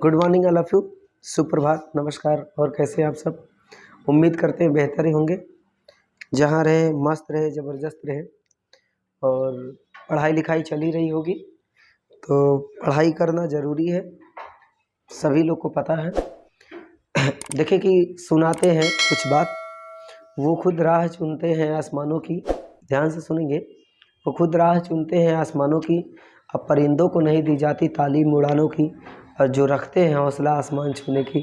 Good morning all of you. सुप्रभात, नमस्कार। और कैसे हैं आप सब? उम्मीद करते हैं बेहतर ही होंगे। जहाँ रहे मस्त रहे, ज़बरदस्त रहे। और पढ़ाई लिखाई चल ही रही होगी, तो पढ़ाई करना ज़रूरी है, सभी लोग को पता है। देखें कि सुनाते हैं कुछ बात, वो खुद राह चुनते हैं आसमानों की। ध्यान से सुनेंगे। वो खुद राह चुनते हैं आसमानों की, अब परिंदों को नहीं दी जाती तालीम उड़ानों की। और जो रखते हैं हौसला आसमान छूने की,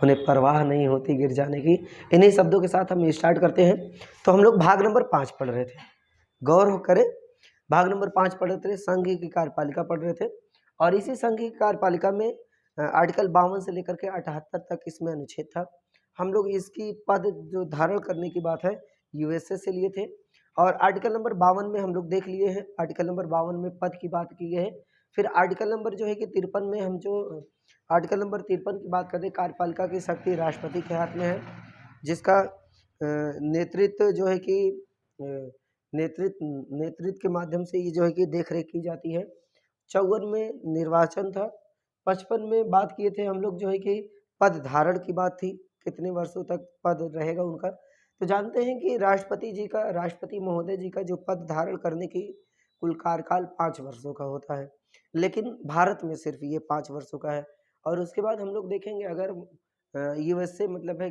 उन्हें परवाह नहीं होती गिर जाने की। इन्हीं शब्दों के साथ हम स्टार्ट करते हैं। तो हम लोग भाग नंबर 5 पढ़ रहे थे, गौर करें। भाग नंबर 5 पढ़ रहे थे, संघ की कार्यपालिका पढ़ रहे थे। और इसी संघ की कार्यपालिका में आर्टिकल 52 से लेकर के 78 तक इसमें अनुच्छेद था। हम लोग इसकी पद जो धारण करने की बात है यूएसए से लिए थे। और आर्टिकल नंबर 52 में हम लोग देख लिए हैं, आर्टिकल नंबर 52 में पद की बात की है। फिर आर्टिकल नंबर जो है कि 53 में हम जो आर्टिकल नंबर 53 की बात करें, कार्यपालिका की शक्ति राष्ट्रपति के हाथ में है, जिसका नेतृत्व जो है कि नेतृत्व के माध्यम से ये जो है कि देख रेख की जाती है। 54 में निर्वाचन था। 55 में बात किए थे हम लोग जो है कि पद धारण की बात थी, कितने वर्षों तक पद रहेगा उनका। तो जानते हैं कि राष्ट्रपति महोदय जी का जो पद धारण करने की कुल कार्यकाल 5 वर्षों का होता है, लेकिन भारत में सिर्फ ये 5 वर्षों का है। और उसके बाद हम लोग देखेंगे, अगर यूएसए मतलब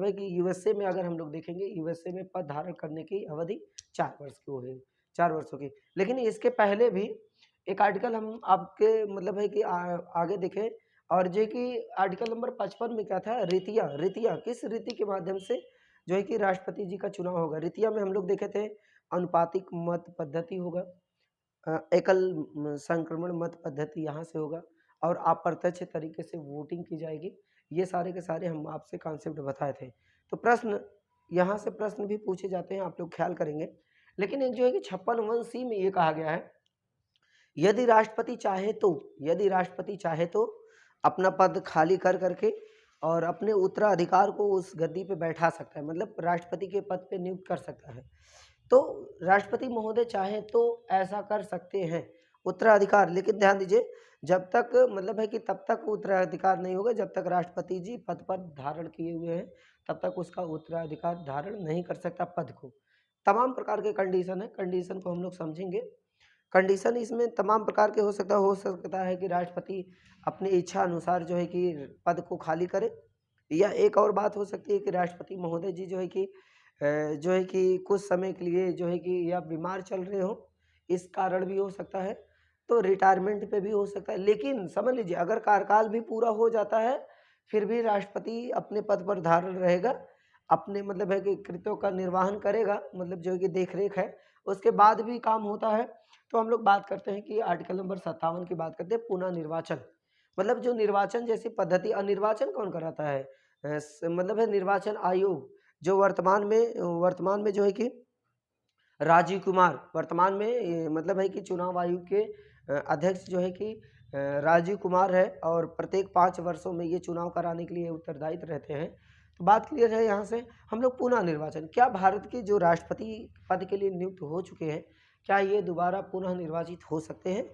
है कि यूएसए में अगर हम लोग देखेंगे, यूएसए में पद धारण करने की अवधि 4 वर्ष की होगी, 4 वर्षों की। लेकिन इसके पहले भी एक आर्टिकल हम आपके मतलब है कि आगे देखें, और जो कि आर्टिकल नंबर 55 में क्या था, रीतियाँ किस रीति के माध्यम से जो है कि राष्ट्रपति जी का चुनाव होगा। रीतियाँ में हम लोग देखे थे, अनुपातिक मत पद्धति होगा, एकल संक्रमण मत पद्धति यहाँ से होगा, और अप्रत्यक्ष तरीके से वोटिंग की जाएगी। ये सारे के सारे हम आपसे कॉन्सेप्ट बताए थे। तो प्रश्न यहाँ से प्रश्न भी पूछे जाते हैं, आप लोग ख्याल करेंगे। लेकिन एक जो है कि 56(1)(c) में ये कहा गया है, यदि राष्ट्रपति चाहे तो अपना पद खाली कर करके और अपने उत्तराधिकार को उस गद्दी पे बैठा सकता है, मतलब राष्ट्रपति के पद पे नियुक्त कर सकता है। तो राष्ट्रपति महोदय चाहे तो ऐसा कर सकते हैं, उत्तराधिकार। लेकिन ध्यान दीजिए, जब तक मतलब है कि तब तक उत्तराधिकार नहीं होगा जब तक राष्ट्रपति जी पद पर धारण किए हुए हैं, तब तक उसका उत्तराधिकार धारण नहीं कर सकता पद को। तमाम प्रकार के कंडीशन है, कंडीशन को हम लोग समझेंगे। कंडीशन इसमें तमाम प्रकार के हो सकता है कि राष्ट्रपति अपनी इच्छा अनुसार जो है कि पद को खाली करे, या एक और बात हो सकती है कि राष्ट्रपति महोदय जी जो है कि कुछ समय के लिए जो है कि या बीमार चल रहे हो, इस कारण भी हो सकता है। तो रिटायरमेंट पे भी हो सकता है। लेकिन समझ लीजिए, अगर कार्यकाल भी पूरा हो जाता है, फिर भी राष्ट्रपति अपने पद पर धारण रहेगा, अपने मतलब है कि कृत्यों का निर्वहन करेगा, मतलब जो है कि देख रेख है, उसके बाद भी काम होता है। तो हम लोग बात करते हैं कि आर्टिकल नंबर 57 की बात करते हैं, पुनः निर्वाचन। मतलब जो निर्वाचन जैसी पद्धति, और निर्वाचन कौन कराता है, मतलब है निर्वाचन आयोग, जो वर्तमान में जो है कि राजीव कुमार वर्तमान में मतलब है कि चुनाव आयोग के अध्यक्ष जो है कि राजीव कुमार है, और प्रत्येक 5 वर्षों में ये चुनाव कराने के लिए उत्तरदायित्व रहते हैं। तो बात क्लियर है। यहाँ से हम लोग पुनः निर्वाचन, क्या भारत के जो राष्ट्रपति पद के लिए नियुक्त हो चुके हैं, क्या ये दोबारा पुनः निर्वाचित हो सकते हैं?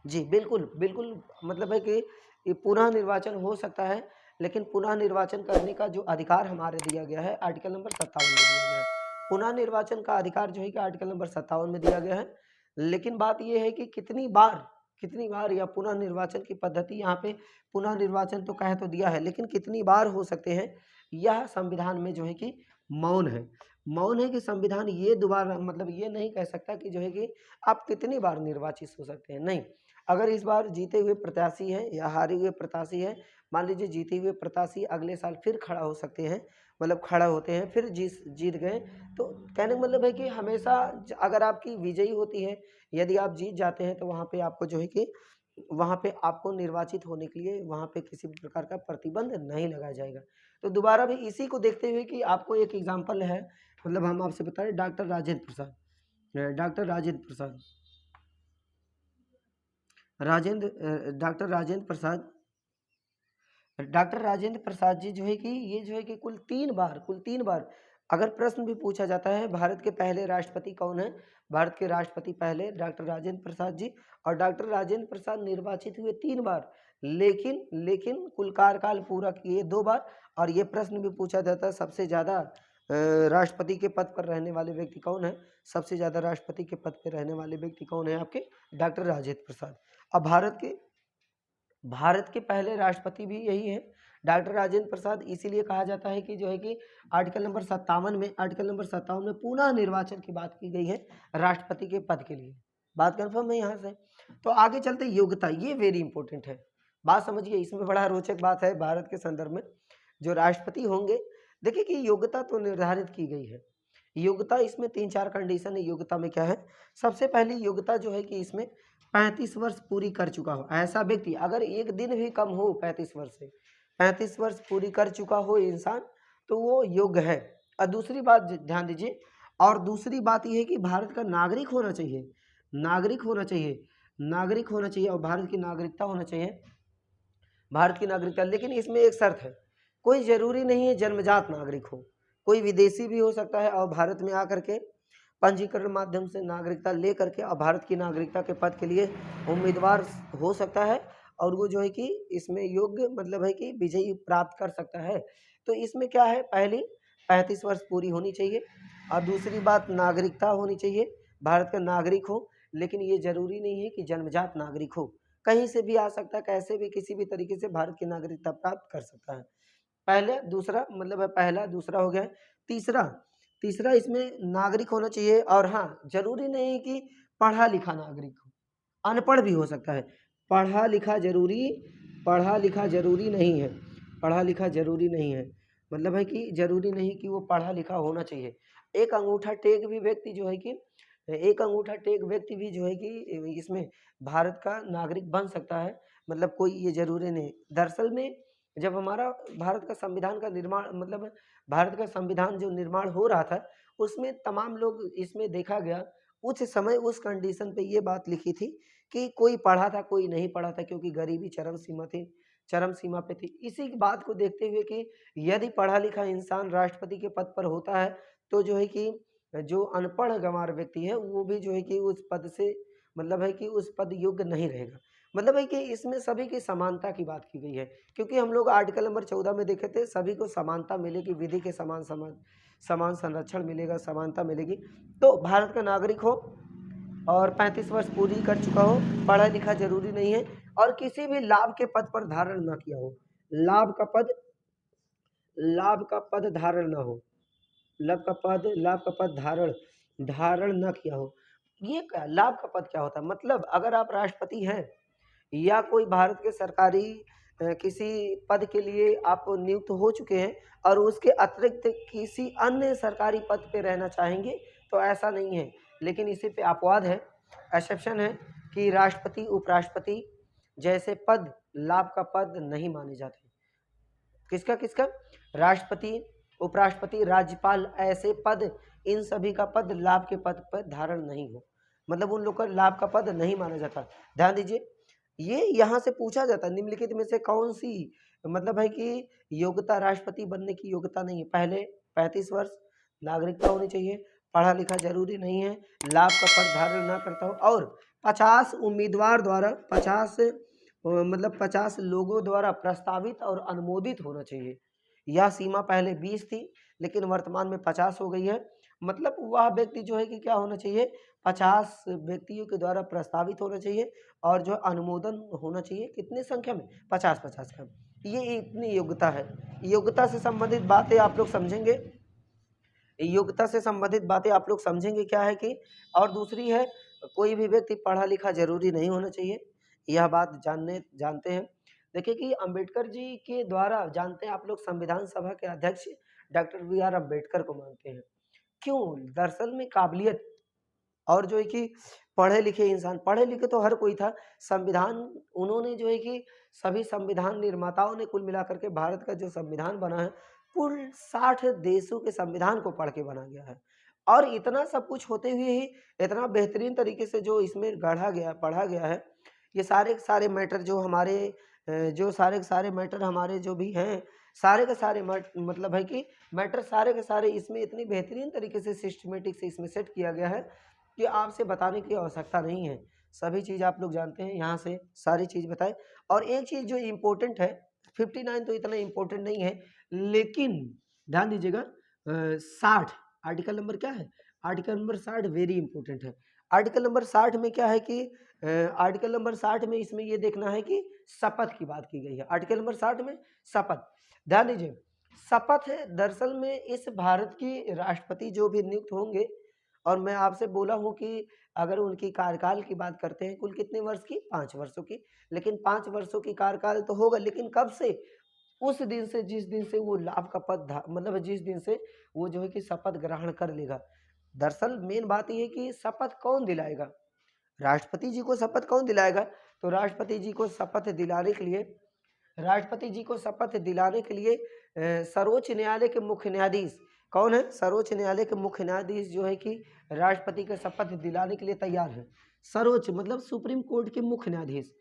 जी बिल्कुल बिल्कुल, मतलब है कि ये पुनः निर्वाचन हो सकता है। लेकिन पुनः निर्वाचन करने का जो अधिकार हमारे दिया गया है आर्टिकल नंबर 57 में दिया गया है। पुनः निर्वाचन का अधिकार जो है कि आर्टिकल नंबर 57 में दिया गया है। लेकिन बात यह है कि कितनी बार या पुनः निर्वाचन की पद्धति, यहाँ पे पुनः निर्वाचन तो कह तो दिया है, लेकिन कितनी बार हो सकते हैं, यह संविधान में जो है कि मौन है। मौन है कि संविधान ये दोबारा मतलब ये नहीं कह सकता कि जो है कि आप कितनी बार निर्वाचित हो सकते हैं, नहीं। अगर इस बार जीते हुए प्रत्याशी है या हारे हुए प्रत्याशी है, मान लीजिए जीते हुए प्रत्याशी अगले साल फिर खड़ा हो सकते हैं, मतलब खड़ा होते हैं, फिर जीत गए, तो कहने का मतलब है कि हमेशा अगर आपकी विजयी होती है, यदि आप जीत जाते हैं, तो वहाँ पे आपको जो है कि वहाँ पे आपको निर्वाचित होने के लिए वहाँ पे किसी भी प्रकार का प्रतिबंध नहीं लगाया जाएगा। तो दोबारा भी इसी को देखते हुए कि आपको एक एग्जाम्पल है, मतलब हम आपसे बता रहे doctor Rajendra Prasad, doctor Rajendra Prasad doctor Rajendra Prasad ji जो है कि ये जो है कि कुल तीन बार अगर प्रश्न भी पूछा जाता है, भारत के पहले राष्ट्रपति कौन है, भारत के राष्ट्रपति पहले डॉक्टर राजेंद्र प्रसाद जी। और डॉक्टर राजेंद्र प्रसाद निर्वाचित हुए 3 बार, लेकिन कुल कार्यकाल पूरा किए 2 बार। और ये प्रश्न भी पूछा जाता है, सबसे ज़्यादा राष्ट्रपति के पद पर रहने वाले व्यक्ति कौन है? सबसे ज़्यादा राष्ट्रपति के पद पर रहने वाले व्यक्ति कौन है? आपके डॉक्टर राजेंद्र प्रसाद। अब भारत के पहले राष्ट्रपति भी यही है, डॉक्टर राजेंद्र प्रसाद। इसीलिए कहा जाता है कि जो है कि आर्टिकल नंबर 57 में पुनः निर्वाचन की बात की गई है राष्ट्रपति के पद के लिए। बात कंफर्म है यहाँ से। तो आगे चलते योग्यता, ये वेरी इंपॉर्टेंट है, बात समझिए, इसमें बड़ा रोचक बात है भारत के संदर्भ में। जो राष्ट्रपति होंगे, देखिए कि योग्यता तो निर्धारित की गई है। योग्यता इसमें 3-4 कंडीशन है। योग्यता में क्या है? सबसे पहली योग्यता जो है कि इसमें 35 वर्ष पूरी कर चुका हो ऐसा व्यक्ति, अगर एक दिन भी कम हो 35 वर्ष से, 35 वर्ष पूरी कर चुका हो इंसान, तो वो योग्य है। और दूसरी बात ध्यान दीजिए, और दूसरी बात यह है कि भारत का नागरिक होना चाहिए, नागरिक होना चाहिए, नागरिक होना चाहिए, और भारत की नागरिकता होना चाहिए, भारत की नागरिकता। लेकिन इसमें एक शर्त है, कोई जरूरी नहीं है जन्मजात नागरिक हो, कोई विदेशी भी हो सकता है और भारत में आकर के पंजीकरण माध्यम से नागरिकता ले करके और भारत की नागरिकता के पद के लिए उम्मीदवार हो सकता है, और वो जो है कि इसमें योग्य मतलब है कि विजयी प्राप्त कर सकता है। तो इसमें क्या है? पहली 35 वर्ष पूरी होनी चाहिए, और दूसरी बात नागरिकता होनी चाहिए, भारत का नागरिक हो। लेकिन ये जरूरी नहीं है कि जन्मजात नागरिक हो, कहीं से भी आ सकता है, कैसे भी किसी भी तरीके से भारत की नागरिकता प्राप्त कर सकता है। पहले दूसरा मतलब है, पहला दूसरा हो गया। तीसरा इसमें नागरिक होना चाहिए, और हाँ, जरूरी नहीं कि पढ़ा लिखा नागरिक हो, अनपढ़ भी हो सकता है। पढ़ा लिखा जरूरी नहीं है, पढ़ा लिखा जरूरी नहीं है, मतलब है कि जरूरी नहीं कि वो पढ़ा लिखा होना चाहिए। एक अंगूठा टेक भी व्यक्ति जो है कि इसमें भारत का नागरिक बन सकता है, मतलब कोई ये जरूरी नहीं। दरअसल में जब हमारा भारत का संविधान का निर्माण, मतलब भारत का संविधान जो निर्माण हो रहा था, उसमें तमाम लोग, इसमें देखा गया उस समय उस कंडीशन पे ये बात लिखी थी कि कोई पढ़ा था कोई नहीं पढ़ा था, क्योंकि गरीबी चरम सीमा पे थी। इसी बात को देखते हुए कि यदि पढ़ा लिखा इंसान राष्ट्रपति के पद पर होता है, तो जो है कि जो अनपढ़ गंवार व्यक्ति है वो भी जो है कि उस पद से, मतलब है कि उस पद योग्य नहीं रहेगा। मतलब है कि इसमें सभी की समानता की बात की गई है, क्योंकि हम लोग आर्टिकल नंबर 14 में देखे थे, सभी को समानता मिलेगी, विधि के समान संरक्षण मिलेगा, समानता मिलेगी। तो भारत का नागरिक हो और 35 वर्ष पूरी कर चुका हो, पढ़ा लिखा जरूरी नहीं है, और किसी भी लाभ के पद पर धारण न किया हो, लाभ का पद धारण न हो, लाभ का पद धारण न किया हो। ये क्या लाभ का पद क्या होता है? मतलब अगर आप राष्ट्रपति हैं या कोई भारत के सरकारी किसी पद के लिए आप नियुक्त हो चुके हैं और उसके अतिरिक्त किसी अन्य सरकारी पद पे रहना चाहेंगे, तो ऐसा नहीं है। लेकिन इसी पे अपवाद है, एक्सेप्शन है, कि राष्ट्रपति उपराष्ट्रपति जैसे पद लाभ का पद नहीं माने जाते। किसका? राष्ट्रपति, उपराष्ट्रपति, राज्यपाल, ऐसे पद, इन सभी का पद लाभ के पद पर धारण नहीं हो, मतलब उन लोग का लाभ का पद नहीं माना जाता। ध्यान दीजिए, ये यहाँ से पूछा जाता है, निम्नलिखित में से कौन सी मतलब है कि योग्यता राष्ट्रपति बनने की योग्यता नहीं है? पहले 35 वर्ष, नागरिकता होनी चाहिए, पढ़ा लिखा जरूरी नहीं है, लाभ का पद धारण न करता हो, और 50 उम्मीदवार द्वारा 50 लोगों द्वारा प्रस्तावित और अनुमोदित होना चाहिए। यह सीमा पहले 20 थी, लेकिन वर्तमान में 50 हो गई है। मतलब वह व्यक्ति जो है कि क्या होना चाहिए, 50 व्यक्तियों के द्वारा प्रस्तावित होना चाहिए, और जो अनुमोदन होना चाहिए कितनी संख्या में? 50 का। ये इतनी योग्यता है। योग्यता से संबंधित बातें आप लोग समझेंगे, क्या है कि, और दूसरी है, कोई भी व्यक्ति पढ़ा लिखा जरूरी नहीं होना चाहिए, यह बात जानते हैं। देखिए कि अंबेडकर जी के द्वारा, जानते हैं आप लोग, संविधान सभा के अध्यक्ष डॉक्टर BR अम्बेडकर को मानते हैं। क्यों? दरअसल में काबिलियत, और जो है कि पढ़े लिखे इंसान, पढ़े लिखे तो हर कोई था, संविधान उन्होंने जो है कि सभी संविधान निर्माताओं ने कुल मिलाकर के भारत का जो संविधान बना है, कुल 60 देशों के संविधान को पढ़ के बना गया है। और इतना सब कुछ होते हुए ही इतना बेहतरीन तरीके से जो इसमें पढ़ा गया है, ये सारे के सारे मैटर जो हमारे हमारे जो भी हैं, सारे के सारे मतलब है कि मैटर सारे के सारे इसमें इतनी बेहतरीन तरीके से सिस्टमेटिक से इसमें सेट किया गया है कि आपसे बताने की आवश्यकता नहीं है। सभी चीज़ आप लोग जानते हैं, यहाँ से सारी चीज़ बताए। और एक चीज़ जो इम्पोर्टेंट है, 59 तो इतना इम्पोर्टेंट नहीं है, लेकिन ध्यान दीजिएगा 60 आर्टिकल नंबर क्या है, आर्टिकल नंबर 60 वेरी इंपॉर्टेंट है। आर्टिकल नंबर 60 में क्या है कि आर्टिकल नंबर 60 में इसमें ये देखना है कि शपथ की बात की गई है। आर्टिकल नंबर 60 में शपथ, ध्यान दीजिए शपथ है दरअसल में इस भारत की राष्ट्रपति जो भी नियुक्त होंगे, और मैं आपसे बोला हूँ कि अगर उनकी कार्यकाल की बात करते हैं कुल कितने वर्ष की, 5 वर्षों की, लेकिन 5 वर्षों की कार्यकाल तो होगा, लेकिन कब से, उस दिन से जिस दिन से वो लाभ का पद मतलब जिस दिन से वो जो है कि शपथ ग्रहण कर लेगा। दरअसल मेन बात ये है कि शपथ कौन दिलाएगा, राष्ट्रपति जी को शपथ कौन दिलाएगा। तो राष्ट्रपति जी को शपथ दिलाने के लिए, राष्ट्रपति जी को शपथ दिलाने के लिए सर्वोच्च न्यायालय के मुख्य न्यायाधीश कौन है, सर्वोच्च न्यायालय के मुख्य न्यायाधीश जो है कि राष्ट्रपति के शपथ दिलाने के लिए तैयार है। सर्वोच्च मतलब सुप्रीम कोर्ट के मुख्य न्यायाधीश।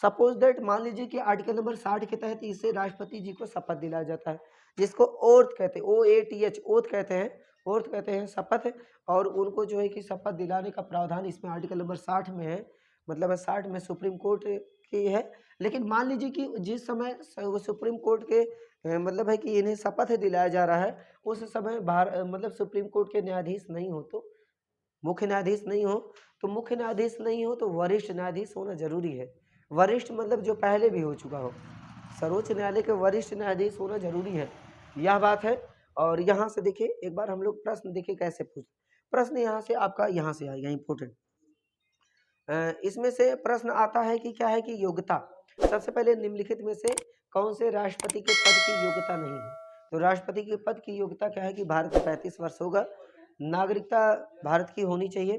सपोज दैट मान लीजिए कि आर्टिकल नंबर 60 के तहत इससे राष्ट्रपति जी को शपथ दिलाया जाता है, जिसको ओथ कहते हैं, OATH ओथ कहते हैं, ओथ कहते हैं शपथ। और उनको जो है कि शपथ दिलाने का प्रावधान इसमें आर्टिकल नंबर 60 में है, मतलब 60 में सुप्रीम कोर्ट की है। लेकिन मान लीजिए कि जिस समय सुप्रीम कोर्ट के मतलब है कि इन्हें शपथ दिलाया जा रहा है, उस समय मतलब सुप्रीम कोर्ट के न्यायाधीश नहीं हो, तो मुख्य न्यायाधीश नहीं हो, तो मुख्य न्यायाधीश नहीं हो तो वरिष्ठ न्यायाधीश होना जरूरी है। वरिष्ठ मतलब जो पहले भी हो चुका हो, सर्वोच्च न्यायालय के वरिष्ठ न्यायाधीश होना जरूरी है, यह बात है। और यहाँ से देखिए एक बार हम लोग प्रश्न देखिए कैसे पूछ, प्रश्न यहाँ से आपका यहाँ से आएगा इम्पोर्टेंट। इसमें से प्रश्न आता है कि क्या है कि योग्यता, सबसे पहले निम्नलिखित में से कौन से राष्ट्रपति के पद की योग्यता नहीं है। तो राष्ट्रपति के पद की योग्यता क्या है कि भारत में 35 वर्ष होगा, नागरिकता भारत की होनी चाहिए,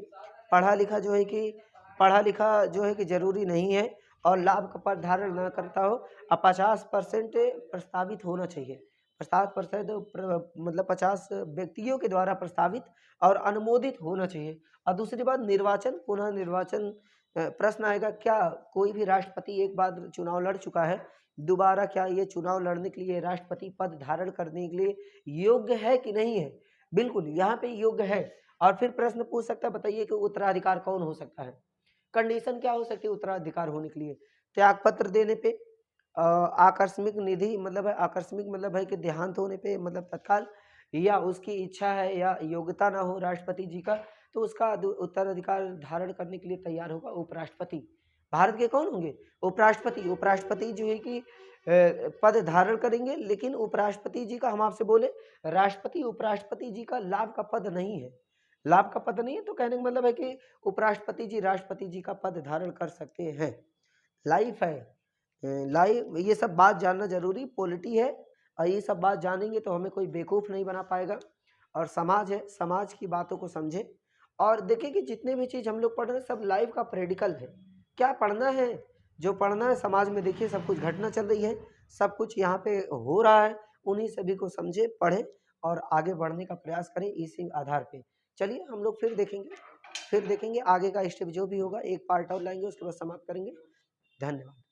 पढ़ा लिखा जो है कि पढ़ा लिखा जो है कि जरूरी नहीं है, और लाभ का पद धारण न करता हो, और 50% प्रस्तावित होना चाहिए, 50% मतलब 50 व्यक्तियों के द्वारा प्रस्तावित और अनुमोदित होना चाहिए। और दूसरी बात निर्वाचन, पुनः निर्वाचन प्रश्न आएगा, क्या कोई भी राष्ट्रपति एक बार चुनाव लड़ चुका है, दोबारा क्या ये चुनाव लड़ने के लिए राष्ट्रपति पद धारण करने के लिए योग्य है कि नहीं है। बिल्कुल यहाँ पे योग्य है। और फिर प्रश्न पूछ सकता है, बताइए कि उत्तराधिकार कौन हो सकता है, कंडीशन क्या हो सकती है उत्तराधिकार होने के लिए, त्याग पत्र देने पे, आकस्मिक निधि मतलब है, आकस्मिक मतलब है कि देहांत होने पे मतलब तत्काल, या उसकी इच्छा है या योग्यता ना हो राष्ट्रपति जी का, तो उसका उत्तराधिकार धारण करने के लिए तैयार होगा उपराष्ट्रपति। भारत के कौन होंगे, उपराष्ट्रपति। उपराष्ट्रपति जो है कि पद धारण करेंगे, लेकिन उपराष्ट्रपति जी का हम आपसे बोले, राष्ट्रपति उपराष्ट्रपति जी का लाभ का पद नहीं है, लाभ का पद नहीं है, तो कहने का मतलब है कि उपराष्ट्रपति जी राष्ट्रपति जी का पद धारण कर सकते हैं। लाइफ है, लाइफ, ये सब बात जानना जरूरी, पॉलिटी है, और ये सब बात जानेंगे तो हमें कोई बेवकूफ़ नहीं बना पाएगा। और समाज है, समाज की बातों को समझे। और देखिए कि जितने भी चीज़ हम लोग पढ़ रहे हैं सब लाइफ का प्रैक्टिकल है, क्या पढ़ना है, जो पढ़ना है समाज में देखिए सब कुछ घटना चल रही है, सब कुछ यहाँ पे हो रहा है, उन्हीं सभी को समझे, पढ़ें और आगे बढ़ने का प्रयास करें इसी आधार पे। चलिए हम लोग फिर देखेंगे आगे का स्टेप जो भी होगा, एक पार्ट और लाएंगे उसके बाद समाप्त करेंगे। धन्यवाद।